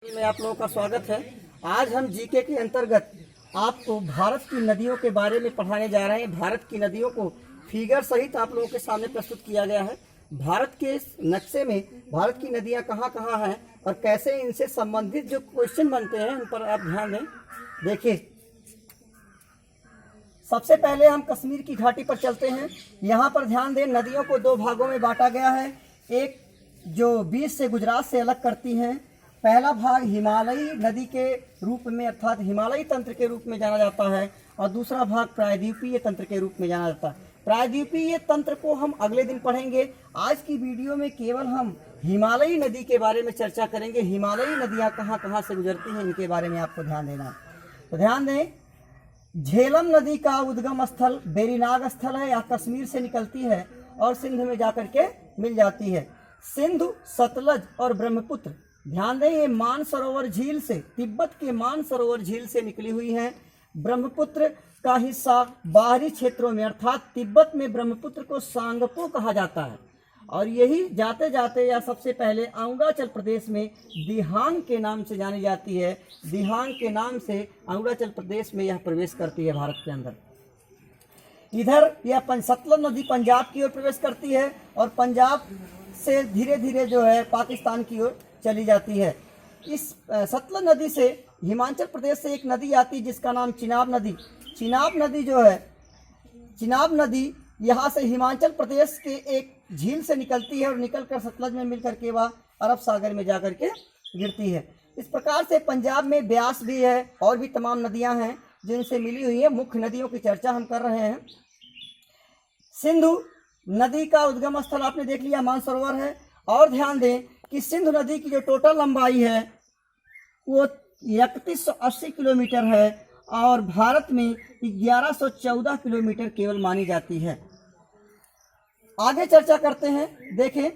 में आप लोगों का स्वागत है। आज हम जीके के अंतर्गत आपको भारत की नदियों के बारे में पढ़ाने जा रहे हैं। भारत की नदियों को फिगर सहित आप लोगों के सामने प्रस्तुत किया गया है। भारत के इस नक्शे में भारत की नदियां कहाँ कहाँ हैं और कैसे इनसे संबंधित जो क्वेश्चन बनते हैं उन पर आप ध्यान दें। देखिए, सबसे पहले हम कश्मीर की घाटी पर चलते हैं। यहाँ पर ध्यान दें, नदियों को दो भागों में बांटा गया है। एक जो बीच से गुजरात से अलग करती हैं, पहला भाग हिमालयी नदी के रूप में अर्थात हिमालयी तंत्र के रूप में जाना जाता है और दूसरा भाग प्रायद्वीपीय तंत्र के रूप में जाना जाता है। प्रायद्वीपीय तंत्र को हम अगले दिन पढ़ेंगे। आज की वीडियो में केवल हम हिमालयी नदी के बारे में चर्चा करेंगे। हिमालयी नदियाँ कहाँ कहाँ से गुजरती हैं इनके बारे में आपको ध्यान देना है। तो ध्यान दें, झेलम नदी का उद्गम स्थल बेरीनाग स्थल है। यह कश्मीर से निकलती है और सिंध में जाकर के मिल जाती है। सिंधु, सतलज और ब्रह्मपुत्र, ध्यान दें, ये मानसरोवर झील से, तिब्बत के मानसरोवर झील से निकली हुई हैं। ब्रह्मपुत्र का हिस्सा बाहरी क्षेत्रों में अर्थात तिब्बत में ब्रह्मपुत्र को सांगपो कहा जाता है और यही जाते जाते या सबसे पहले अरुणाचल प्रदेश में दिहांग के नाम से जानी जाती है। दिहांग के नाम से अरुणाचल प्रदेश में यह प्रवेश करती है भारत के अंदर। इधर यह सतलज नदी पंजाब की ओर प्रवेश करती है और पंजाब से धीरे धीरे जो है पाकिस्तान की ओर चली जाती है। इस सतलज नदी से हिमाचल प्रदेश से एक नदी आती है जिसका नाम चिनाब नदी। चिनाब नदी जो है, चिनाब नदी यहाँ से हिमाचल प्रदेश के एक झील से निकलती है और निकलकर सतलज में मिलकर के वह अरब सागर में जाकर के गिरती है। इस प्रकार से पंजाब में ब्यास भी है और भी तमाम नदियाँ हैं जिनसे मिली हुई है। मुख्य नदियों की चर्चा हम कर रहे हैं। सिंधु नदी का उद्गम स्थल आपने देख लिया, मानसरोवर है। और ध्यान दें कि सिंधु नदी की जो टोटल लंबाई है वो 3180 किलोमीटर है और भारत में 1114 किलोमीटर केवल मानी जाती है। आगे चर्चा करते हैं। देखें,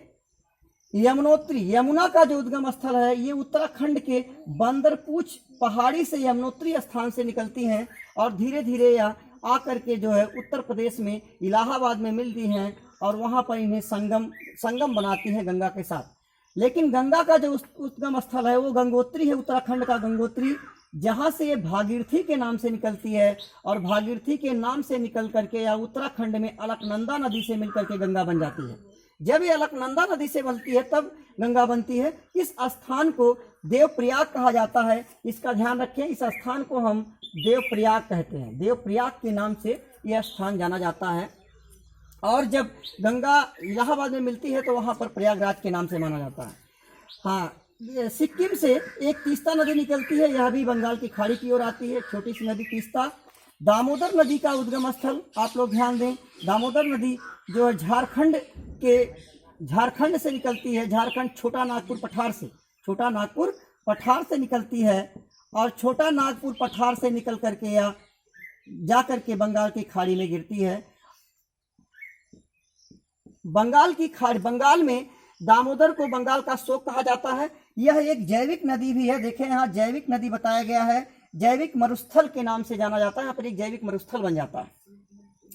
यमुनोत्री, यमुना का जो उद्गम स्थल है ये उत्तराखंड के बंदरपूछ पहाड़ी से यमुनोत्री स्थान से निकलती हैं और धीरे धीरे यह आकर के जो है उत्तर प्रदेश में इलाहाबाद में मिलती हैं और वहाँ पर इन्हें संगम बनाती हैं गंगा के साथ। लेकिन गंगा का जो उद्गम स्थल है वो गंगोत्री है, उत्तराखंड का गंगोत्री, जहाँ से ये भागीरथी के नाम से निकलती है और भागीरथी के नाम से निकल करके या उत्तराखंड में अलकनंदा नदी से मिलकर के गंगा बन जाती है। जब ये अलकनंदा नदी से बनती है तब गंगा बनती है। इस स्थान को देवप्रयाग कहा जाता है। इसका ध्यान रखें, इस स्थान को हम देवप्रयाग कहते हैं। देवप्रयाग के नाम से यह स्थान जाना जाता है और जब गंगा इलाहाबाद में मिलती है तो वहाँ पर प्रयागराज के नाम से माना जाता है। हाँ, सिक्किम से एक तीस्ता नदी निकलती है, यह भी बंगाल की खाड़ी की ओर आती है, छोटी सी नदी तीस्ता। दामोदर नदी का उद्गम स्थल आप लोग ध्यान दें, दामोदर नदी जो है झारखंड से निकलती है। झारखंड छोटा नागपुर पठार से निकलती है और छोटा नागपुर पठार से निकल करके या जा करके बंगाल की खाड़ी में गिरती है। बंगाल की खाड़ी, बंगाल में दामोदर को बंगाल का शोक कहा जाता है। यह एक जैविक नदी भी है। देखें, यहाँ जैविक नदी बताया गया है, जैविक मरुस्थल के नाम से जाना जाता है। यहाँ पर एक जैविक मरुस्थल बन जाता है।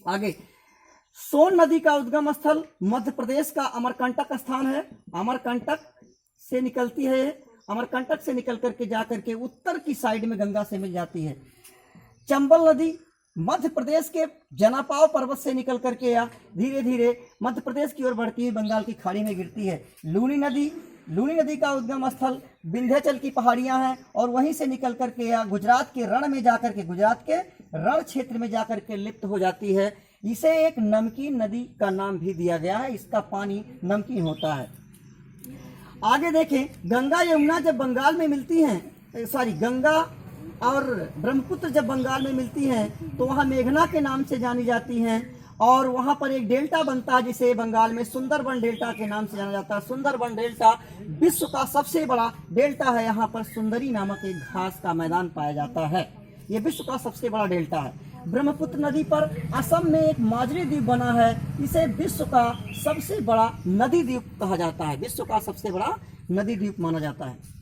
आगे, सोन नदी का उद्गम स्थल मध्य प्रदेश का अमरकंटक स्थान है। अमरकंटक से निकलती है, अमरकंटक से निकल करके जा करके उत्तर की साइड में गंगा से मिल जाती है। चंबल नदी मध्य प्रदेश के जनापाव पर्वत से निकल करके या धीरे धीरे मध्य प्रदेश की ओर बढ़ती हुई बंगाल की खाड़ी में गिरती है। लूनी नदी का उद्गम स्थल विंध्याचल की पहाड़ियां हैं और वहीं से निकल करके या गुजरात के रण में जाकर के, गुजरात के रण क्षेत्र में जाकर के लिप्त हो जाती है। इसे एक नमकीन नदी का नाम भी दिया गया है, इसका पानी नमकीन होता है। आगे देखें, गंगा यमुना जब बंगाल में मिलती हैं, गंगा और ब्रह्मपुत्र जब बंगाल में मिलती हैं तो वहाँ मेघना के नाम से जानी जाती हैं और वहाँ पर एक डेल्टा बनता है जिसे बंगाल में सुंदरबन डेल्टा के नाम से जाना जाता है। सुंदरबन डेल्टा विश्व का सबसे बड़ा डेल्टा है। यहाँ पर सुंदरी नामक एक घास का मैदान पाया जाता है। ये विश्व का सबसे बड़ा डेल्टा है। ब्रह्मपुत्र नदी पर असम में एक माजरी द्वीप बना है। इसे विश्व का सबसे बड़ा नदी द्वीप कहा जाता है, विश्व का सबसे बड़ा नदी द्वीप माना जाता है।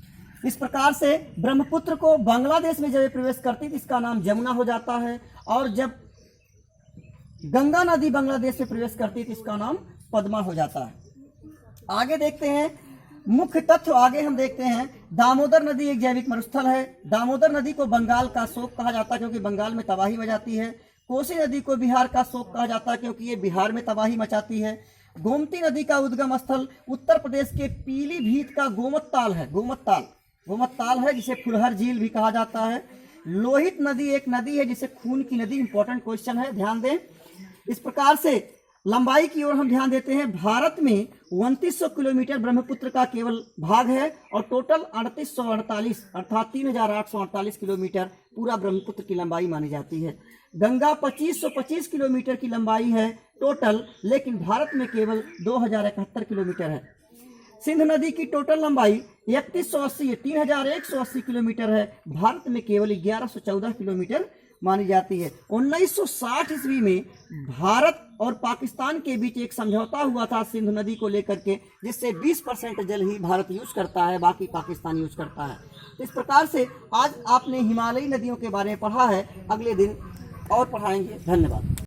इस प्रकार से ब्रह्मपुत्र को बांग्लादेश में जब प्रवेश करती तो इसका नाम जमुना हो जाता है और जब गंगा नदी बांग्लादेश में प्रवेश करती तो इसका नाम पद्मा हो जाता है। आगे देखते हैं मुख्य तत्व, आगे हम देखते हैं दामोदर नदी एक जैविक मरुस्थल है। दामोदर नदी को बंगाल का शोक कहा जाता है क्योंकि बंगाल में तबाही मचाती है। कोसी नदी को बिहार का शोक कहा जाता है क्योंकि ये बिहार में तबाही मचाती है। गोमती नदी का उद्गम स्थल उत्तर प्रदेश के पीलीभीत का गोमतताल है। गोमतताल है जिसे फुलहर झील भी कहा जाता है। लोहित नदी एक नदी है जिसे खून की नदी, इंपॉर्टेंट क्वेश्चन है, ध्यान दें। इस प्रकार से लंबाई की ओर हम ध्यान देते हैं। भारत में 2900 किलोमीटर ब्रह्मपुत्र का केवल भाग है और टोटल 3848 अर्थात 3848 किलोमीटर पूरा ब्रह्मपुत्र की लंबाई मानी जाती है। गंगा 2525 किलोमीटर की लंबाई है टोटल, लेकिन भारत में केवल 2071 किलोमीटर है। सिंध नदी की टोटल लंबाई 3180 किलोमीटर है, भारत में केवल 1114 किलोमीटर मानी जाती है। 1960 ईस्वी में भारत और पाकिस्तान के बीच एक समझौता हुआ था सिंधु नदी को लेकर के, जिससे 20% जल ही भारत यूज करता है, बाकी पाकिस्तान यूज करता है। तो इस प्रकार से आज आपने हिमालयी नदियों के बारे में पढ़ा है, अगले दिन और पढ़ाएंगे। धन्यवाद।